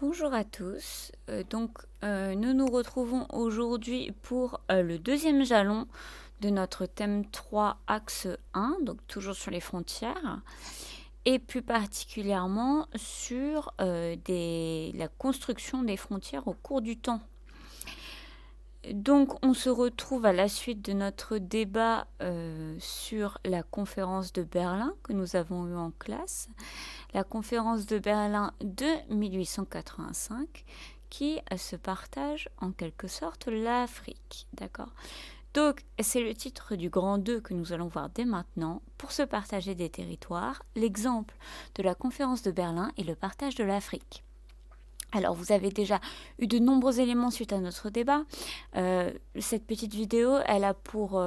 Bonjour à tous. Nous nous retrouvons aujourd'hui pour le deuxième jalon de notre thème 3, axe 1, donc toujours sur les frontières, et plus particulièrement sur la construction des frontières au cours du temps. Donc, on se retrouve à la suite de notre débat sur la conférence de Berlin que nous avons eue en classe. La conférence de Berlin de 1885 qui se partage en quelque sorte l'Afrique. D'accord ? Donc, c'est le titre du grand 2 que nous allons voir dès maintenant. Pour se partager des territoires, l'exemple de la conférence de Berlin est le partage de l'Afrique. Alors, vous avez déjà eu de nombreux éléments suite à notre débat. Cette petite vidéo, elle a pour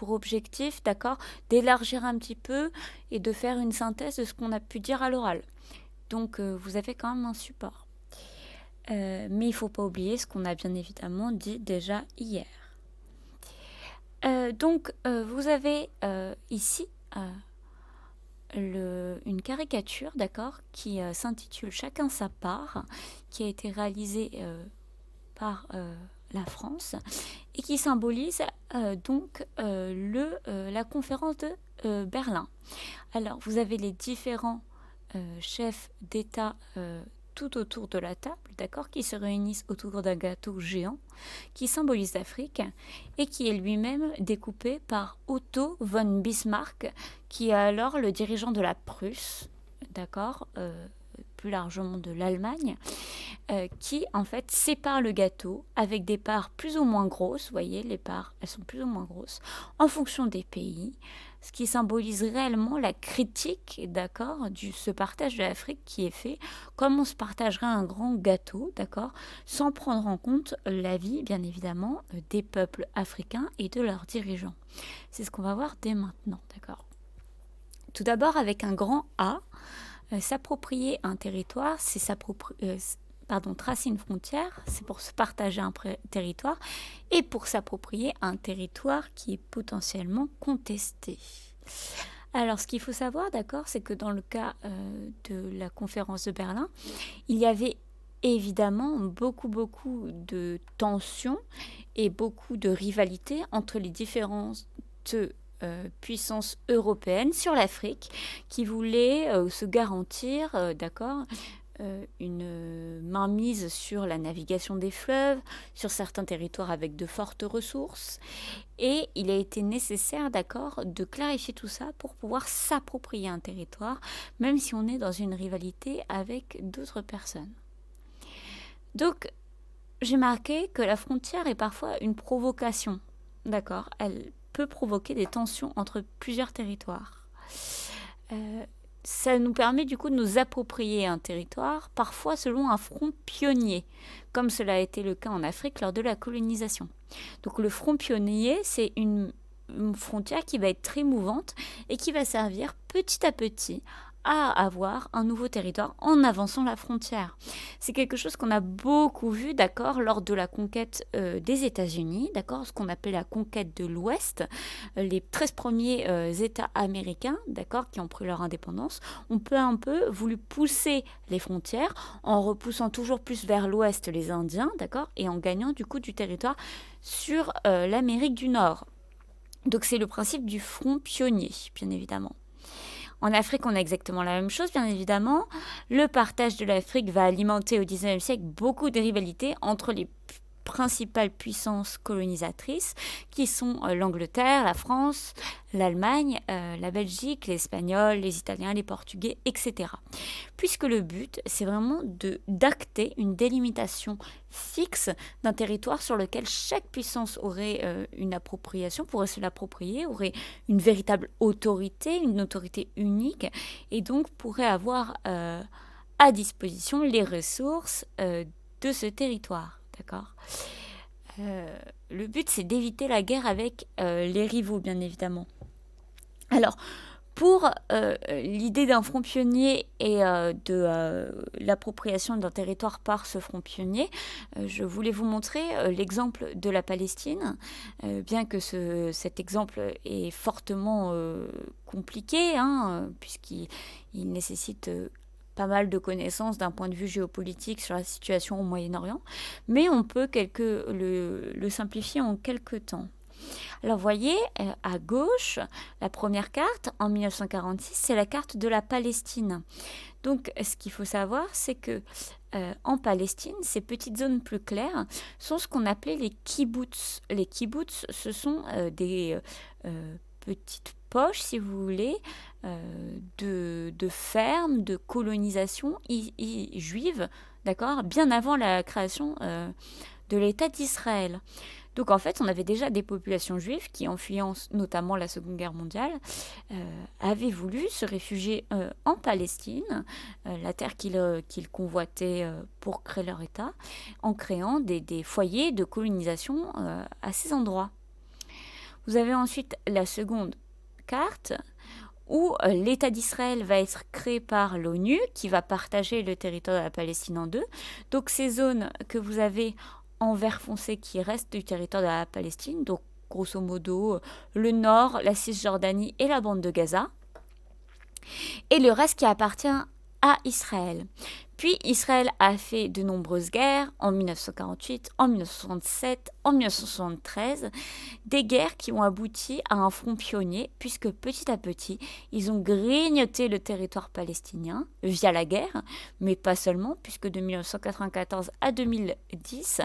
objectif, d'accord, d'élargir un petit peu et de faire une synthèse de ce qu'on a pu dire à l'oral. Donc, vous avez quand même un support. Mais il ne faut pas oublier ce qu'on a bien évidemment dit déjà hier. Vous avez ici une caricature, d'accord, qui s'intitule Chacun sa part, qui a été réalisée par la France et qui symbolise la conférence de Berlin. Alors, vous avez les différents chefs d'État tout autour de la table, d'accord, qui se réunissent autour d'un gâteau géant qui symbolise l'Afrique et qui est lui-même découpé par Otto von Bismarck, qui est alors le dirigeant de la Prusse, d'accord, plus largement de l'Allemagne, qui en fait sépare le gâteau avec des parts plus ou moins grosses. Vous voyez, les parts, elles sont plus ou moins grosses en fonction des pays, ce qui symbolise réellement la critique, d'accord, ce partage de l'Afrique qui est fait comme on se partagerait un grand gâteau, d'accord, sans prendre en compte la vie, bien évidemment, des peuples africains et de leurs dirigeants. C'est ce qu'on va voir dès maintenant, d'accord. Tout d'abord, avec un grand A, s'approprier un territoire, c'est tracer une frontière, c'est pour se partager un territoire et pour s'approprier un territoire qui est potentiellement contesté. Alors, ce qu'il faut savoir, d'accord, c'est que dans le cas de la conférence de Berlin, il y avait évidemment beaucoup de tensions et beaucoup de rivalités entre les différentes puissances européennes sur l'Afrique qui voulaient se garantir, d'accord, une mainmise sur la navigation des fleuves, sur certains territoires avec de fortes ressources. Et il a été nécessaire, d'accord, de clarifier tout ça pour pouvoir s'approprier un territoire, même si on est dans une rivalité avec d'autres personnes. Donc, j'ai marqué que la frontière est parfois une provocation, d'accord. Elle peut provoquer des tensions entre plusieurs territoires. Ça nous permet du coup de nous approprier un territoire, parfois selon un front pionnier, comme cela a été le cas en Afrique lors de la colonisation. Donc le front pionnier, c'est une frontière qui va être très mouvante et qui va servir petit à petit à avoir un nouveau territoire en avançant la frontière. C'est quelque chose qu'on a beaucoup vu, d'accord, lors de la conquête des États-Unis, d'accord, ce qu'on appelle la conquête de l'Ouest. Les 13 premiers États américains, d'accord, qui ont pris leur indépendance, ont peu à peu voulu pousser les frontières en repoussant toujours plus vers l'Ouest les Indiens, d'accord, et en gagnant du coup du territoire sur l'Amérique du Nord. Donc c'est le principe du front pionnier, bien évidemment. En Afrique, on a exactement la même chose, bien évidemment. Le partage de l'Afrique va alimenter au XIXe siècle beaucoup de rivalités entre les principales puissances colonisatrices qui sont l'Angleterre, la France, l'Allemagne, la Belgique, les Espagnols, les Italiens, les Portugais, etc. Puisque le but, c'est vraiment d'acter une délimitation fixe d'un territoire sur lequel chaque puissance aurait une appropriation, pourrait se l'approprier, aurait une véritable autorité, une autorité unique, et donc pourrait avoir à disposition les ressources de ce territoire. D'accord. Le but, c'est d'éviter la guerre avec les rivaux, bien évidemment. Alors, pour l'idée d'un front pionnier et de l'appropriation d'un territoire par ce front pionnier, je voulais vous montrer l'exemple de la Palestine, bien que cet exemple est fortement compliqué, puisqu'il nécessite pas mal de connaissances d'un point de vue géopolitique sur la situation au Moyen-Orient, mais on peut le simplifier en quelques temps. Alors, vous voyez, à gauche, la première carte, en 1946, c'est la carte de la Palestine. Donc, ce qu'il faut savoir, c'est que en Palestine, ces petites zones plus claires sont ce qu'on appelait les kibbutz. Les kibbutz, ce sont des petites poches, si vous voulez, de fermes, de colonisation juive, d'accord, bien avant la création de l'État d'Israël. Donc en fait, on avait déjà des populations juives qui, en fuyant notamment la Seconde Guerre mondiale, avaient voulu se réfugier en Palestine, la terre qu'ils convoitaient pour créer leur État, en créant des foyers de colonisation à ces endroits. Vous avez ensuite la seconde carte où l'État d'Israël va être créé par l'ONU, qui va partager le territoire de la Palestine en deux. Donc ces zones que vous avez en vert foncé qui restent du territoire de la Palestine, donc grosso modo le nord, la Cisjordanie et la bande de Gaza, et le reste qui appartient à Israël. Puis Israël a fait de nombreuses guerres en 1948, en 1967, en 1973, des guerres qui ont abouti à un front pionnier puisque petit à petit, ils ont grignoté le territoire palestinien via la guerre, mais pas seulement puisque de 1994 à 2010,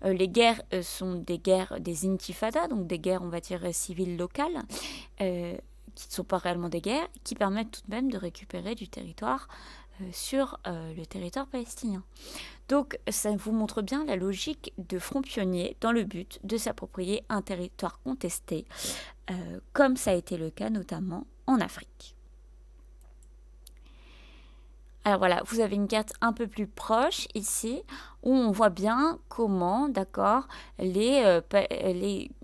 les guerres sont des guerres des intifadas, donc des guerres on va dire civiles locales, qui ne sont pas réellement des guerres, qui permettent tout de même de récupérer du territoire sur le territoire palestinien. Donc ça vous montre bien la logique de front pionnier dans le but de s'approprier un territoire contesté, comme ça a été le cas notamment en Afrique. Alors voilà, vous avez une carte un peu plus proche ici, où on voit bien comment, d'accord, les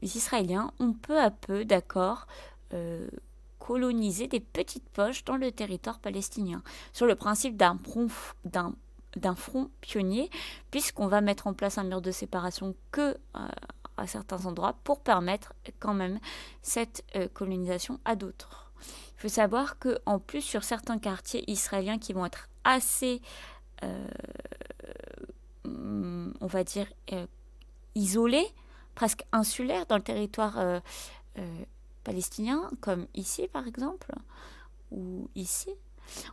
Israéliens ont peu à peu, d'accord, coloniser des petites poches dans le territoire palestinien, sur le principe d'un front pionnier, puisqu'on va mettre en place un mur de séparation que à certains endroits pour permettre quand même cette colonisation à d'autres. Il faut savoir qu'en plus, sur certains quartiers israéliens qui vont être assez, on va dire, isolés, presque insulaires dans le territoire palestiniens, comme ici par exemple, ou ici,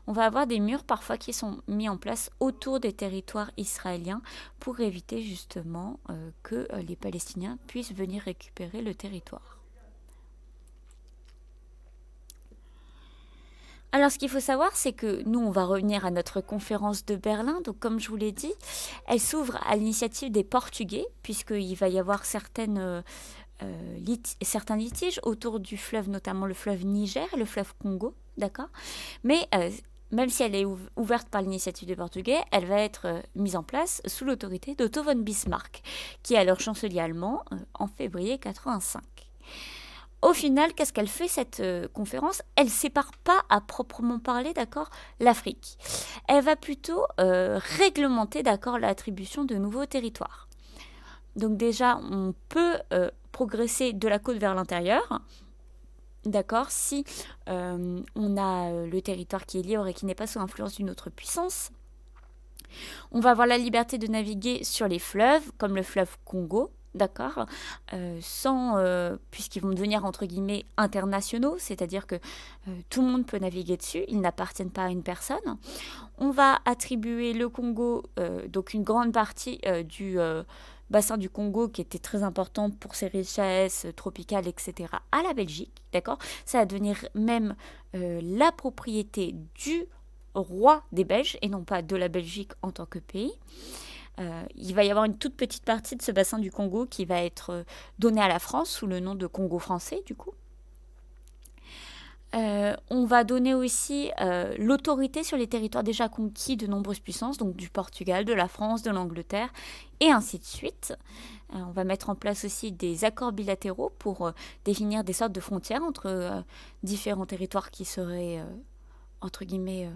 on va avoir des murs parfois qui sont mis en place autour des territoires israéliens pour éviter justement que les Palestiniens puissent venir récupérer le territoire. Alors, ce qu'il faut savoir, c'est que nous, on va revenir à notre conférence de Berlin. Donc, comme je vous l'ai dit, elle s'ouvre à l'initiative des Portugais, puisqu'il va y avoir certains litiges autour du fleuve, notamment le fleuve Niger et le fleuve Congo, d'accord. Mais même si elle est ouverte par l'initiative des Portugais, elle va être mise en place sous l'autorité d'Otto von Bismarck, qui est alors chancelier allemand en février 1985. Au final, qu'est-ce qu'elle fait cette conférence? Elle ne sépare pas à proprement parler, d'accord, l'Afrique. Elle va plutôt réglementer, d'accord, l'attribution de nouveaux territoires. Donc déjà, on peut progresser de la côte vers l'intérieur, d'accord, si on a le territoire qui est libre et qui n'est pas sous l'influence d'une autre puissance. On va avoir la liberté de naviguer sur les fleuves, comme le fleuve Congo, d'accord, puisqu'ils vont devenir entre guillemets internationaux, c'est-à-dire que tout le monde peut naviguer dessus, ils n'appartiennent pas à une personne. On va attribuer le Congo, donc une grande partie du bassin du Congo qui était très important pour ses richesses tropicales, etc., à la Belgique, d'accord. Ça va devenir même la propriété du roi des Belges et non pas de la Belgique en tant que pays. Il va y avoir une toute petite partie de ce bassin du Congo qui va être donnée à la France sous le nom de Congo français, du coup. On va donner aussi l'autorité sur les territoires déjà conquis de nombreuses puissances, donc du Portugal, de la France, de l'Angleterre, et ainsi de suite. On va mettre en place aussi des accords bilatéraux pour définir des sortes de frontières entre différents territoires qui seraient, entre guillemets,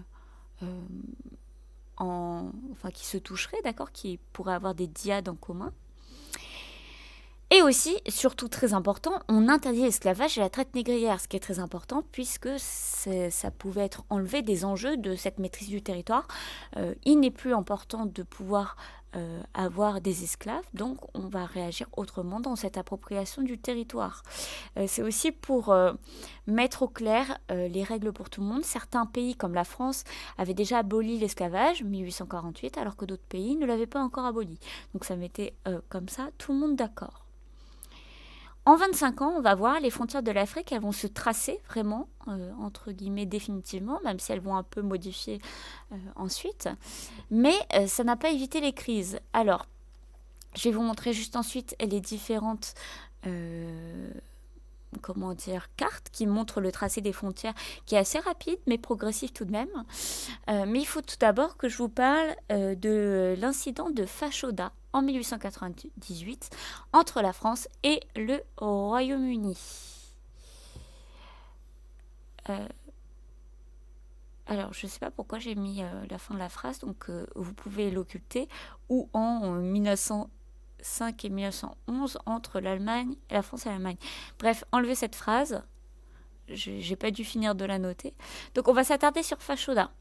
qui se toucheraient, d'accord, qui pourraient avoir des dyades en commun. Et Et aussi, surtout très important, on interdit l'esclavage et la traite négrière, ce qui est très important puisque ça pouvait être enlevé des enjeux de cette maîtrise du territoire. Il n'est plus important de pouvoir avoir des esclaves, donc on va réagir autrement dans cette appropriation du territoire. C'est aussi pour mettre au clair les règles pour tout le monde. Certains pays comme la France avaient déjà aboli l'esclavage, 1848, alors que d'autres pays ne l'avaient pas encore aboli. Donc ça mettait comme ça tout le monde d'accord. En 25 ans, on va voir les frontières de l'Afrique, elles vont se tracer vraiment, entre guillemets définitivement, même si elles vont un peu modifier ensuite. Mais ça n'a pas évité les crises. Alors, je vais vous montrer juste ensuite les différentes cartes qui montrent le tracé des frontières, qui est assez rapide mais progressif tout de même. Mais il faut tout d'abord que je vous parle de l'incident de Fashoda en 1898 entre la France et le Royaume-Uni. Alors, je ne sais pas pourquoi j'ai mis la fin de la phrase, donc vous pouvez l'occulter, ou en 1905 et 1911 entre l'Allemagne, la France et l'Allemagne. Bref, enlevez cette phrase. J'ai pas dû finir de la noter. Donc, on va s'attarder sur Fashoda.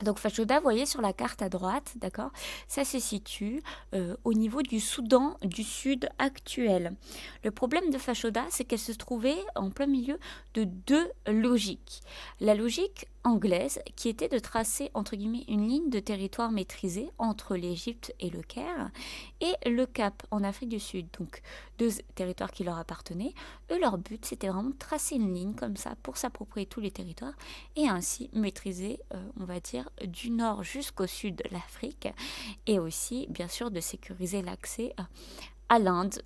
Donc Fashoda, vous voyez sur la carte à droite, d'accord, ça se situe au niveau du Soudan du Sud actuel. Le problème de Fashoda, c'est qu'elle se trouvait en plein milieu de deux logiques. La logique anglaise, qui était de tracer, entre guillemets, une ligne de territoire maîtrisée entre l'Égypte et le Caire, et le Cap en Afrique du Sud, donc deux territoires qui leur appartenaient. Eux, leur but, c'était vraiment de tracer une ligne comme ça pour s'approprier tous les territoires et ainsi maîtriser, on va dire, du nord jusqu'au sud de l'Afrique, et aussi, bien sûr, de sécuriser l'accès à l'Inde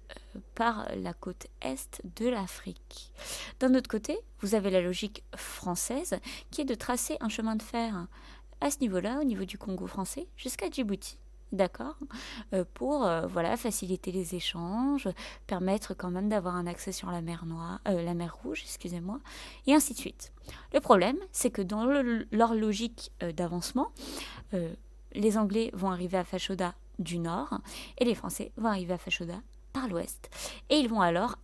par la côte est de l'Afrique. D'un autre côté, vous avez la logique française qui est de tracer un chemin de fer à ce niveau-là, au niveau du Congo français, jusqu'à Djibouti. D'accord, pour voilà, faciliter les échanges, permettre quand même d'avoir un accès sur la mer Rouge, excusez-moi, et ainsi de suite. Le problème, c'est que dans leur logique d'avancement, les Anglais vont arriver à Fashoda du nord et les Français vont arriver à Fashoda par l'ouest. Et ils vont alors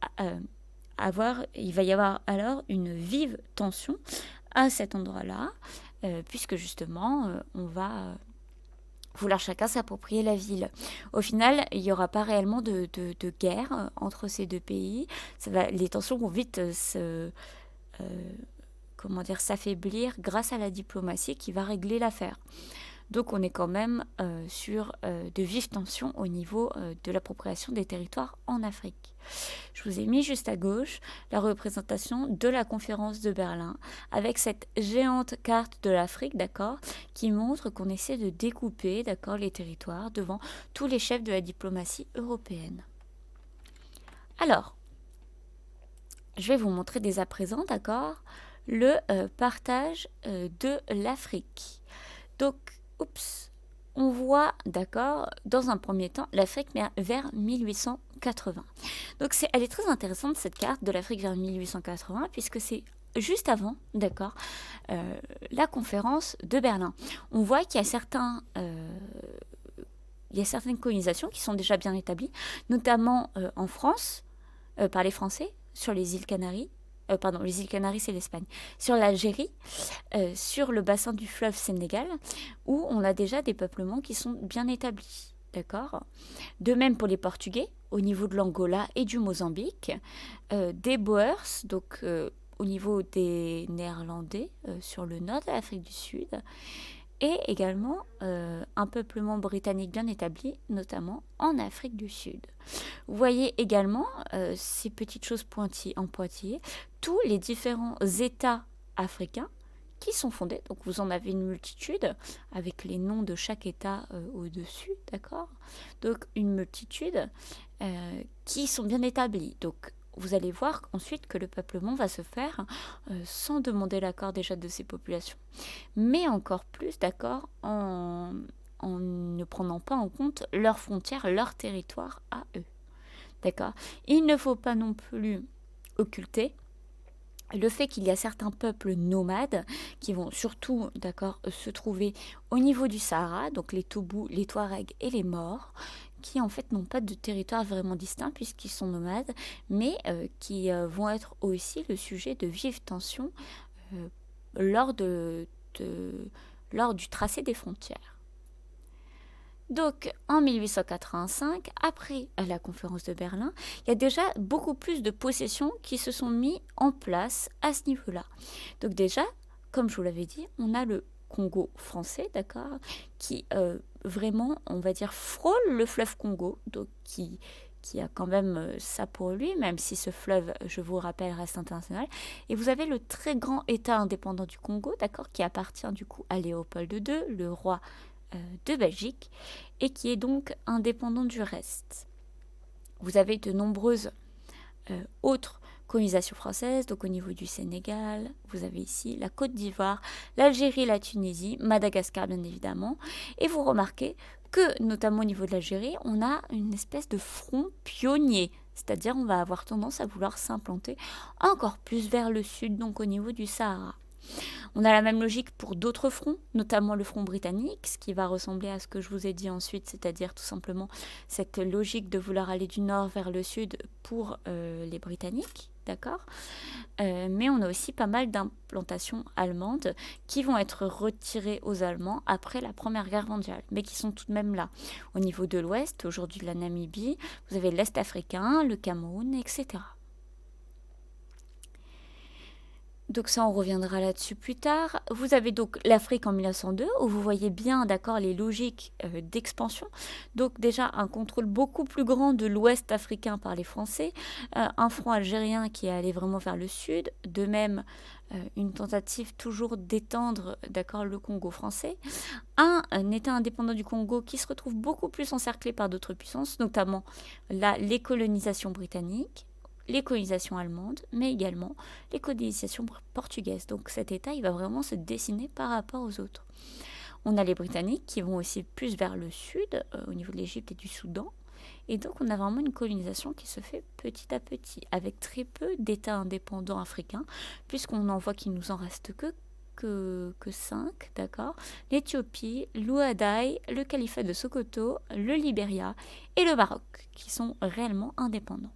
il va y avoir alors une vive tension à cet endroit-là, puisque justement, on va vouloir chacun s'approprier la ville. Au final, il n'y aura pas réellement de guerre entre ces deux pays. Les tensions vont vite s'affaiblir grâce à la diplomatie qui va régler l'affaire. Donc on est quand même sur de vives tensions au niveau de l'appropriation des territoires en Afrique. Je vous ai mis juste à gauche la représentation de la conférence de Berlin avec cette géante carte de l'Afrique, d'accord, qui montre qu'on essaie de découper, d'accord, les territoires devant tous les chefs de la diplomatie européenne. Alors, je vais vous montrer dès à présent, d'accord, le partage de l'Afrique. Donc, on voit, d'accord, dans un premier temps, l'Afrique vers 1880. Donc, elle est très intéressante, cette carte de l'Afrique vers 1880, puisque c'est juste avant, d'accord, la conférence de Berlin. On voit qu'il y a certaines colonisations qui sont déjà bien établies, notamment en France, par les Français, sur les îles Canaries. Les îles Canaries, c'est l'Espagne. Sur l'Algérie, sur le bassin du fleuve Sénégal, où on a déjà des peuplements qui sont bien établis. D'accord ? De même pour les Portugais, au niveau de l'Angola et du Mozambique, des Boers, donc au niveau des Néerlandais, sur le nord de l'Afrique du Sud, et également un peuplement britannique bien établi, notamment en Afrique du Sud. Vous voyez également ces petites choses en pointillés, tous les différents États africains qui sont fondés. Donc vous en avez une multitude avec les noms de chaque État au-dessus, d'accord ? Donc une multitude qui sont bien établis. Donc vous allez voir ensuite que le peuplement va se faire sans demander l'accord déjà de ces populations. Mais encore plus, d'accord, en ne prenant pas en compte leurs frontières, leur territoire à eux. D'accord ? Il ne faut pas non plus occulter le fait qu'il y a certains peuples nomades qui vont surtout, d'accord, se trouver au niveau du Sahara, donc les Toubous, les Touaregs et les Maures, qui en fait n'ont pas de territoire vraiment distinct puisqu'ils sont nomades, mais qui vont être aussi le sujet de vives tensions euh, lors, lors du tracé des frontières. Donc, en 1885, après la conférence de Berlin, il y a déjà beaucoup plus de possessions qui se sont mis en place à ce niveau-là. Donc déjà, comme je vous l'avais dit, on a le Congo français, d'accord, qui vraiment, on va dire, frôle le fleuve Congo, donc qui a quand même ça pour lui, même si ce fleuve, je vous rappelle, reste international. Et vous avez le très grand État indépendant du Congo, d'accord, qui appartient du coup à Léopold II, le roi de Belgique, et qui est donc indépendant du reste. Vous avez de nombreuses autres colonisations françaises, donc au niveau du Sénégal, vous avez ici la Côte d'Ivoire, l'Algérie, la Tunisie, Madagascar bien évidemment, et vous remarquez que notamment au niveau de l'Algérie, on a une espèce de front pionnier, c'est-à-dire on va avoir tendance à vouloir s'implanter encore plus vers le sud, donc au niveau du Sahara. On a la même logique pour d'autres fronts, notamment le front britannique, ce qui va ressembler à ce que je vous ai dit ensuite, c'est-à-dire tout simplement cette logique de vouloir aller du nord vers le sud pour les Britanniques, d'accord. Mais on a aussi pas mal d'implantations allemandes qui vont être retirées aux Allemands après la Première Guerre mondiale, mais qui sont tout de même là. Au niveau de l'Ouest, aujourd'hui de la Namibie, vous avez l'Est africain, le Cameroun, etc. Donc ça, on reviendra là-dessus plus tard. Vous avez donc l'Afrique en 1902, où vous voyez bien, d'accord, les logiques d'expansion. Donc déjà, un contrôle beaucoup plus grand de l'Ouest africain par les Français, un front algérien qui est allé vraiment vers le sud, de même une tentative toujours d'étendre, d'accord, le Congo français, un État indépendant du Congo qui se retrouve beaucoup plus encerclé par d'autres puissances, notamment les colonisations britanniques, les colonisations allemandes, mais également les colonisations portugaises. Donc cet État, il va vraiment se dessiner par rapport aux autres. On a les Britanniques qui vont aussi plus vers le sud, au niveau de l'Égypte et du Soudan. Et donc on a vraiment une colonisation qui se fait petit à petit, avec très peu d'États indépendants africains, puisqu'on en voit qu'il nous en reste que 5, d'accord. L'Éthiopie, l'Ouadaï, le califat de Sokoto, le Libéria et le Maroc, qui sont réellement indépendants.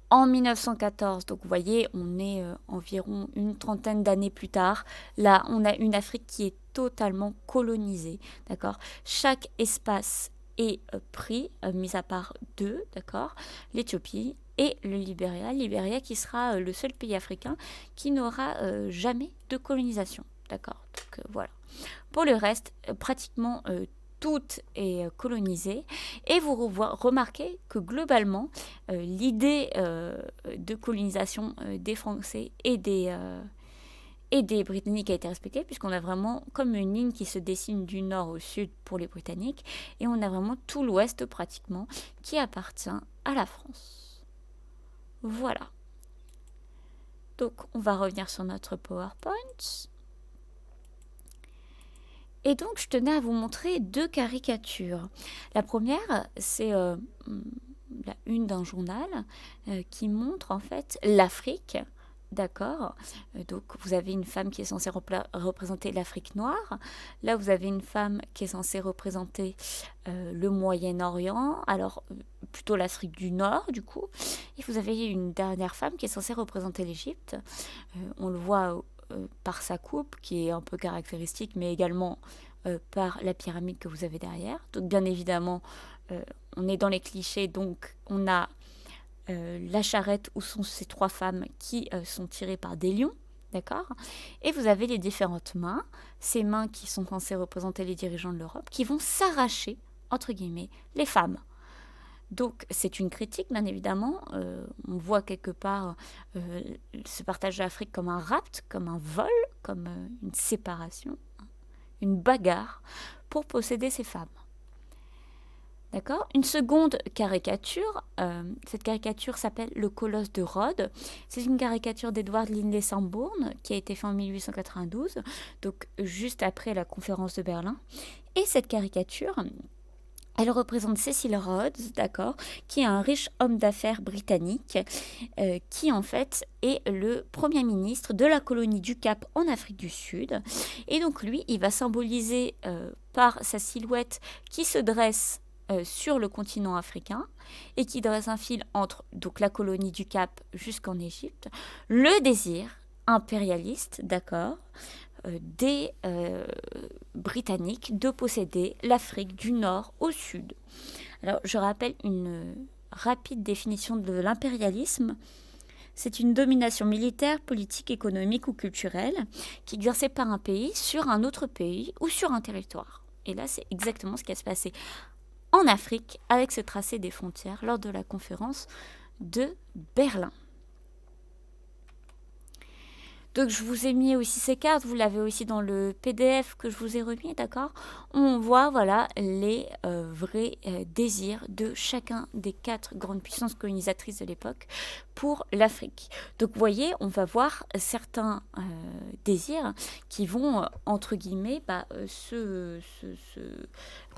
En 1914, donc vous voyez, on est environ une trentaine d'années plus tard. Là, on a une Afrique qui est totalement colonisée, d'accord. Chaque espace est pris, mis à part deux, d'accord, l'Éthiopie et le Libéria qui sera le seul pays africain qui n'aura jamais de colonisation, d'accord. Donc voilà. Pour le reste, pratiquement tout est colonisé et vous remarquez que globalement l'idée de colonisation des Français et des Britanniques a été respectée puisqu'on a vraiment comme une ligne qui se dessine du nord au sud pour les Britanniques et on a vraiment tout l'ouest pratiquement qui appartient à la France. Voilà. Donc on va revenir sur notre PowerPoint. Et donc, je tenais à vous montrer deux caricatures. La première, c'est la une d'un journal qui montre en fait l'Afrique. D'accord. Donc, vous avez une femme qui est censée représenter l'Afrique noire. Là, vous avez une femme qui est censée représenter le Moyen-Orient. Alors, plutôt l'Afrique du Nord, du coup. Et vous avez une dernière femme qui est censée représenter l'Égypte. On le voit par sa coupe, qui est un peu caractéristique, mais également par la pyramide que vous avez derrière. Donc, bien évidemment, on est dans les clichés. Donc, on a la charrette où sont ces trois femmes qui sont tirées par des lions, d'accord. Et vous avez les différentes mains, ces mains qui sont censées représenter les dirigeants de l'Europe, qui vont s'arracher, entre guillemets, les femmes. Donc c'est une critique, bien évidemment. On voit quelque part ce partage de l'Afrique comme un rapt, comme un vol, comme une séparation, une bagarre pour posséder ces femmes. D'accord. Une seconde caricature, cette caricature s'appelle Le Colosse de Rhodes. C'est une caricature d'Edward Linley Sanborn qui a été faite en 1892, donc juste après la conférence de Berlin. Et cette caricature Elle représente Cecil Rhodes, d'accord, qui est un riche homme d'affaires britannique, qui en fait est le Premier ministre de la colonie du Cap en Afrique du Sud. Et donc lui, il va symboliser par sa silhouette qui se dresse sur le continent africain et qui dresse un fil entre donc la colonie du Cap jusqu'en Égypte, le désir impérialiste, d'accord, des Britanniques de posséder l'Afrique du Nord au Sud. Alors, je rappelle une rapide définition de l'impérialisme. C'est une domination militaire, politique, économique ou culturelle qui est exercée par un pays sur un autre pays ou sur un territoire. Et là, c'est exactement ce qui va se passer en Afrique avec ce tracé des frontières lors de la conférence de Berlin. Donc je vous ai mis aussi ces cartes, vous l'avez aussi dans le PDF que je vous ai remis, d'accord? On voit voilà les vrais désirs de chacun des 4 grandes puissances colonisatrices de l'époque pour l'Afrique. Donc vous voyez, on va voir certains désirs qui vont, entre guillemets,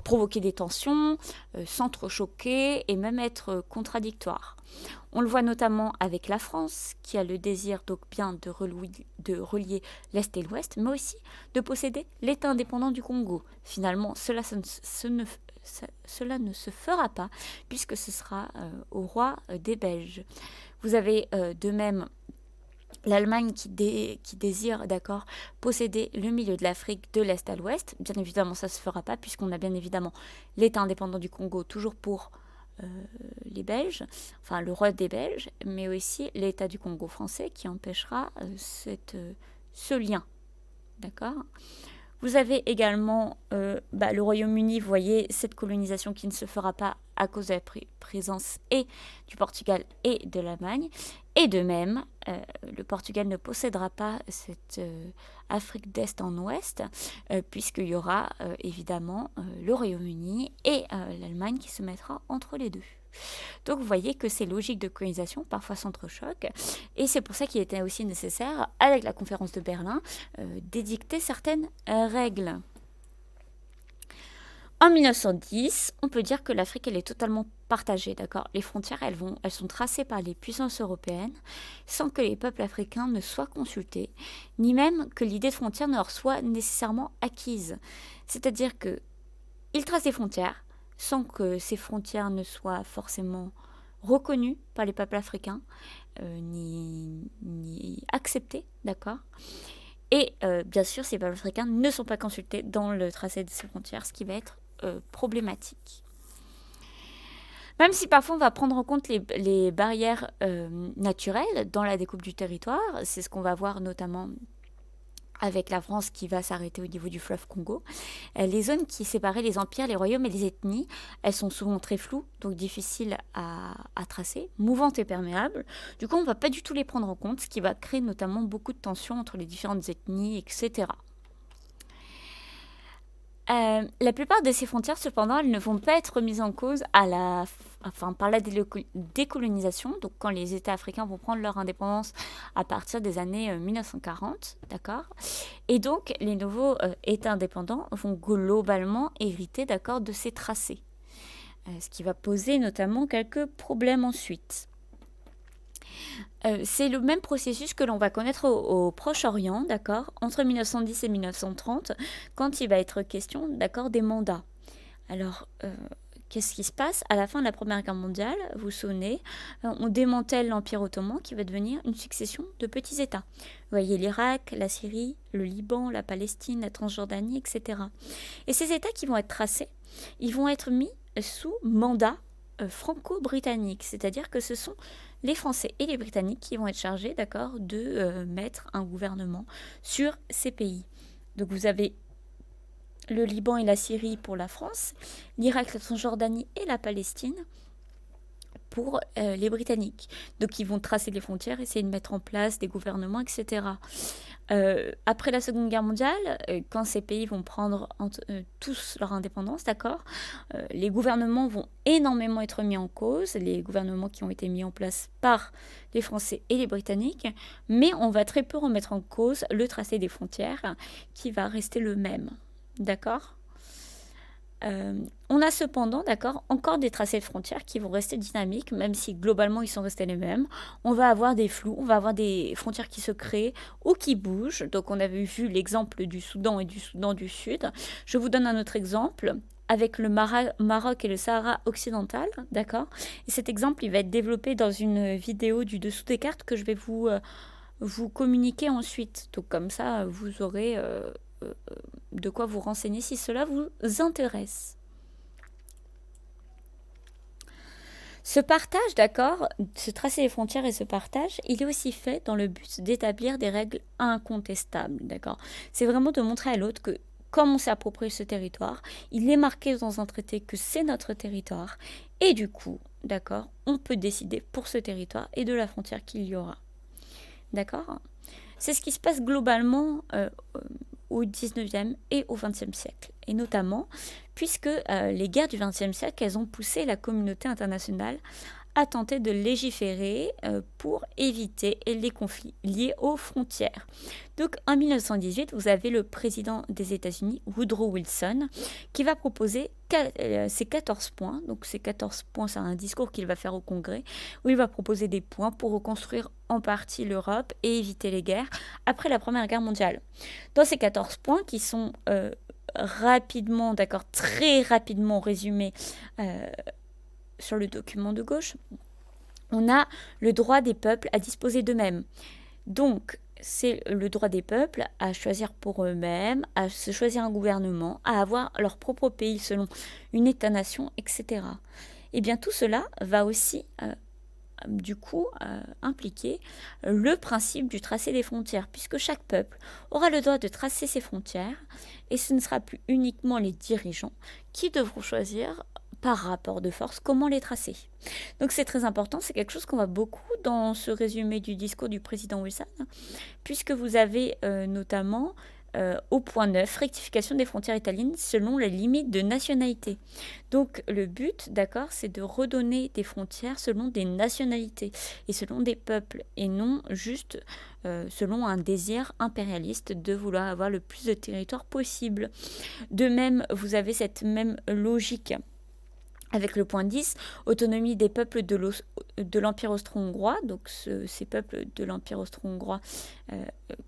provoquer des tensions, s'entrechoquer et même être contradictoires. On le voit notamment avec la France, qui a le désir donc bien de relier l'Est et l'Ouest, mais aussi de posséder l'État indépendant du Congo. Finalement, cela ne se fera pas, puisque ce sera au roi des Belges. Vous avez de même l'Allemagne qui désire, d'accord, posséder le milieu de l'Afrique de l'Est à l'Ouest. Bien évidemment, ça ne se fera pas, puisqu'on a bien évidemment l'État indépendant du Congo, toujours pour les Belges, enfin le roi des Belges, mais aussi l'État du Congo français qui empêchera ce lien. D'accord ? Vous avez également le Royaume-Uni, vous voyez, cette colonisation qui ne se fera pas à cause de la présence et du Portugal et de l'Allemagne. Et de même, le Portugal ne possédera pas cette Afrique d'Est en Ouest, puisqu'il y aura évidemment le Royaume-Uni et l'Allemagne qui se mettra entre les deux. Donc vous voyez que ces logiques de colonisation parfois s'entrechoquent, et c'est pour ça qu'il était aussi nécessaire, avec la conférence de Berlin, d'édicter certaines règles. En 1910, on peut dire que l'Afrique elle est totalement partagée, d'accord. Les frontières elles sont tracées par les puissances européennes sans que les peuples africains ne soient consultés, ni même que l'idée de frontière ne leur soit nécessairement acquise. C'est-à-dire que ils tracent des frontières sans que ces frontières ne soient forcément reconnues par les peuples africains, ni acceptées, d'accord. Et bien sûr, ces peuples africains ne sont pas consultés dans le tracé de ces frontières, ce qui va être problématique. Même si parfois on va prendre en compte les barrières naturelles dans la découpe du territoire, c'est ce qu'on va voir notamment avec la France qui va s'arrêter au niveau du fleuve Congo. Les zones qui séparaient les empires, les royaumes et les ethnies, elles sont souvent très floues, donc difficiles à tracer, mouvantes et perméables. Du coup, on ne va pas du tout les prendre en compte, ce qui va créer notamment beaucoup de tensions entre les différentes ethnies, etc. La plupart de ces frontières, cependant, elles ne vont pas être mises en cause par la décolonisation, donc quand les États africains vont prendre leur indépendance à partir des années 1940, d'accord. Et donc, les nouveaux États indépendants vont globalement hériter, d'accord, de ces tracés, ce qui va poser notamment quelques problèmes ensuite. C'est le même processus que l'on va connaître au Proche-Orient, d'accord, entre 1910 et 1930, quand il va être question, d'accord, des mandats. Alors, qu'est-ce qui se passe à la fin de la Première Guerre mondiale? Vous vous souvenez, on démantèle l'Empire ottoman qui va devenir une succession de petits États. Vous voyez l'Irak, la Syrie, le Liban, la Palestine, la Transjordanie, etc. Et ces États qui vont être tracés, ils vont être mis sous mandat franco-britannique, c'est-à-dire que ce sont les Français et les Britanniques qui vont être chargés, d'accord, de mettre un gouvernement sur ces pays. Donc vous avez le Liban et la Syrie pour la France, l'Irak, la Transjordanie et la Palestine pour les Britanniques. Donc ils vont tracer les frontières, essayer de mettre en place des gouvernements, etc. Après la Seconde Guerre mondiale, quand ces pays vont prendre tous leur indépendance, d'accord, les gouvernements vont énormément être mis en cause, les gouvernements qui ont été mis en place par les Français et les Britanniques, mais on va très peu remettre en cause le tracé des frontières qui va rester le même, d'accord. On a cependant, d'accord, encore des tracés de frontières qui vont rester dynamiques, même si globalement ils sont restés les mêmes. On va avoir des flous, on va avoir des frontières qui se créent ou qui bougent. Donc on avait vu l'exemple du Soudan et du Soudan du Sud. Je vous donne un autre exemple avec le Maroc et le Sahara occidental, d'accord. Et cet exemple, il va être développé dans une vidéo du dessous des cartes que je vais vous communiquer ensuite. Donc comme ça, vous aurez de quoi vous renseigner si cela vous intéresse. Ce partage, d'accord, se tracer les frontières et ce partage, il est aussi fait dans le but d'établir des règles incontestables, d'accord. C'est vraiment de montrer à l'autre que comme on s'est approprié ce territoire, il est marqué dans un traité que c'est notre territoire et du coup, d'accord, on peut décider pour ce territoire et de la frontière qu'il y aura. D'accord. C'est ce qui se passe globalement au 19e et au 20e siècle. Et notamment, puisque les guerres du 20e siècle, elles ont poussé la communauté internationale à tenter de légiférer pour éviter les conflits liés aux frontières. Donc en 1918, vous avez le président des États-Unis, Woodrow Wilson, qui va proposer ces 14 points. Donc ces 14 points, c'est un discours qu'il va faire au Congrès, où il va proposer des points pour reconstruire en partie l'Europe et éviter les guerres après la Première Guerre mondiale. Dans ces 14 points qui sont rapidement, d'accord, très rapidement résumés sur le document de gauche, on a le droit des peuples à disposer d'eux-mêmes. Donc, c'est le droit des peuples à choisir pour eux-mêmes, à se choisir un gouvernement, à avoir leur propre pays selon une État-nation, etc. Et bien tout cela va aussi impliquer le principe du tracé des frontières, puisque chaque peuple aura le droit de tracer ses frontières, et ce ne sera plus uniquement les dirigeants qui devront choisir par rapport de force comment les tracer. Donc c'est très important, c'est quelque chose qu'on voit beaucoup dans ce résumé du discours du président Wilson, puisque vous avez notamment au point 9, rectification des frontières italiennes selon les limites de nationalité. Donc le but, d'accord, c'est de redonner des frontières selon des nationalités et selon des peuples, et non juste selon un désir impérialiste de vouloir avoir le plus de territoire possible. De même, vous avez cette même logique avec le point 10, autonomie des peuples de l'Empire austro-hongrois. Donc ces peuples de l'Empire austro-hongrois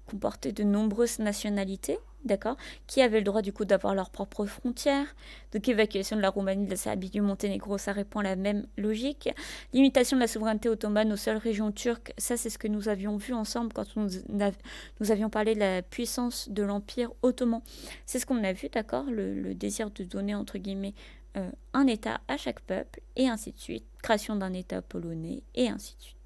comportaient de nombreuses nationalités, d'accord, qui avaient le droit du coup d'avoir leurs propres frontières. Donc évacuation de la Roumanie, de la Serbie, du Monténégro, ça répond à la même logique. Limitation de la souveraineté ottomane aux seules régions turques, ça c'est ce que nous avions vu ensemble quand nous avions parlé de la puissance de l'Empire ottoman. C'est ce qu'on a vu, d'accord, le désir de donner entre guillemets un État à chaque peuple, et ainsi de suite, création d'un État polonais, et ainsi de suite.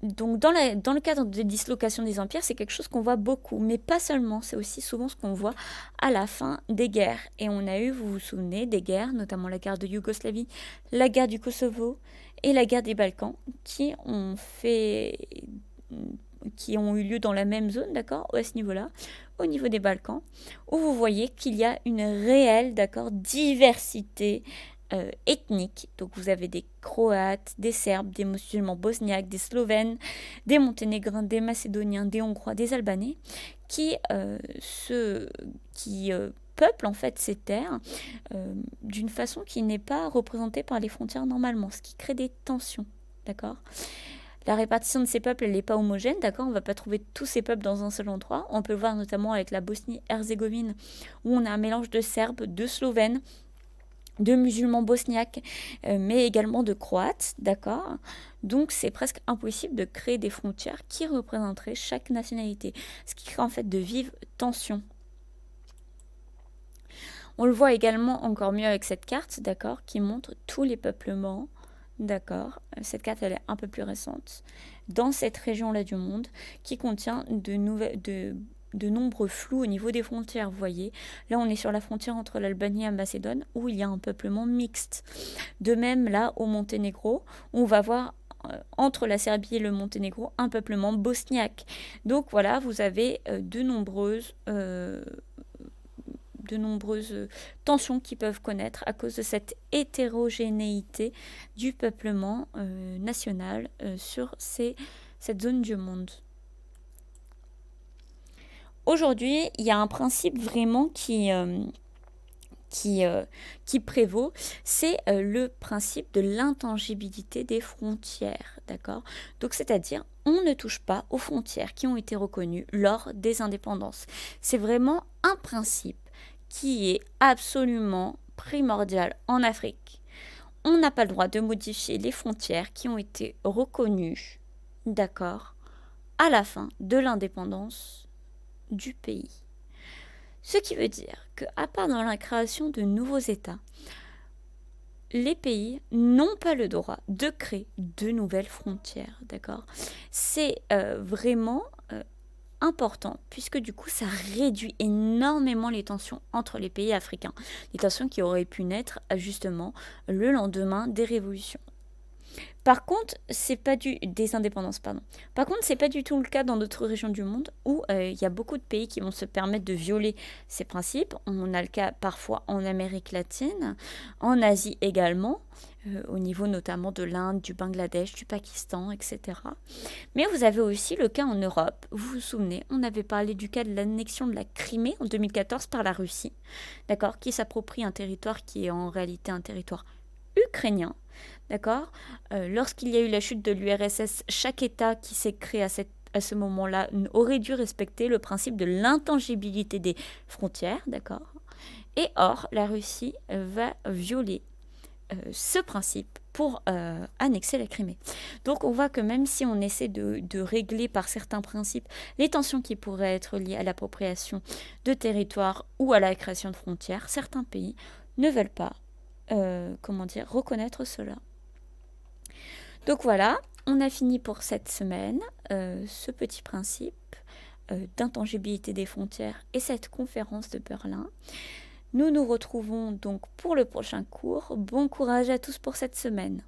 Donc dans le cadre de dislocation des empires, c'est quelque chose qu'on voit beaucoup, mais pas seulement, c'est aussi souvent ce qu'on voit à la fin des guerres. Et on a eu, vous vous souvenez, des guerres, notamment la guerre de Yougoslavie, la guerre du Kosovo et la guerre des Balkans, qui ont eu lieu dans la même zone, d'accord, à ce niveau-là, au niveau des Balkans, où vous voyez qu'il y a une réelle, d'accord, diversité ethnique. Donc vous avez des Croates, des Serbes, des musulmans bosniaques, des Slovènes, des Monténégrins, des Macédoniens, des Hongrois, des Albanais, qui peuplent en fait ces terres d'une façon qui n'est pas représentée par les frontières normalement, ce qui crée des tensions, d'accord. La répartition de ces peuples, elle n'est pas homogène, d'accord. On ne va pas trouver tous ces peuples dans un seul endroit. On peut le voir notamment avec la Bosnie-Herzégovine, où on a un mélange de Serbes, de Slovènes, de musulmans bosniaques, mais également de Croates, d'accord. Donc c'est presque impossible de créer des frontières qui représenteraient chaque nationalité, ce qui crée en fait de vives tensions. On le voit également encore mieux avec cette carte, d'accord, qui montre tous les peuplements. D'accord, cette carte elle est un peu plus récente, dans cette région-là du monde, qui contient de nombreux flous au niveau des frontières. Vous voyez, là on est sur la frontière entre l'Albanie et la Macédoine, où il y a un peuplement mixte. De même, là au Monténégro, on va voir entre la Serbie et le Monténégro un peuplement bosniaque. Donc voilà, vous avez de nombreuses tensions qu'ils peuvent connaître à cause de cette hétérogénéité du peuplement national sur cette zone du monde. aujourd'hui, il y a un principe vraiment qui, qui prévaut, c'est le principe de l'intangibilité des frontières, d'accord? Donc, c'est-à-dire, on ne touche pas aux frontières qui ont été reconnues lors des indépendances. C'est vraiment un principe qui est absolument primordial en Afrique. On n'a pas le droit de modifier les frontières qui ont été reconnues, d'accord, à la fin de l'indépendance du pays. Ce qui veut dire qu'à part dans la création de nouveaux États, les pays n'ont pas le droit de créer de nouvelles frontières, d'accord? C'est vraiment important, puisque du coup, ça réduit énormément les tensions entre les pays africains, les tensions qui auraient pu naître justement le lendemain des révolutions. Par contre, c'est pas des indépendances, pardon. Par contre, c'est pas du tout le cas dans d'autres régions du monde où il y a beaucoup de pays qui vont se permettre de violer ces principes. On a le cas parfois en Amérique latine, en Asie également, au niveau notamment de l'Inde, du Bangladesh, du Pakistan, etc. Mais vous avez aussi le cas en Europe. Vous vous souvenez, on avait parlé du cas de l'annexion de la Crimée en 2014 par la Russie, d'accord, qui s'approprie un territoire qui est en réalité un territoire ukrainien. D'accord. Lorsqu'il y a eu la chute de l'URSS, chaque État qui s'est créé à ce moment-là aurait dû respecter le principe de l'intangibilité des frontières. D'accord. Et or, la Russie va violer ce principe pour annexer la Crimée. Donc on voit que même si on essaie de régler par certains principes les tensions qui pourraient être liées à l'appropriation de territoires ou à la création de frontières, certains pays ne veulent pas reconnaître cela. Donc voilà, on a fini pour cette semaine ce petit principe d'intangibilité des frontières et cette conférence de Berlin. Nous nous retrouvons donc pour le prochain cours. Bon courage à tous pour cette semaine.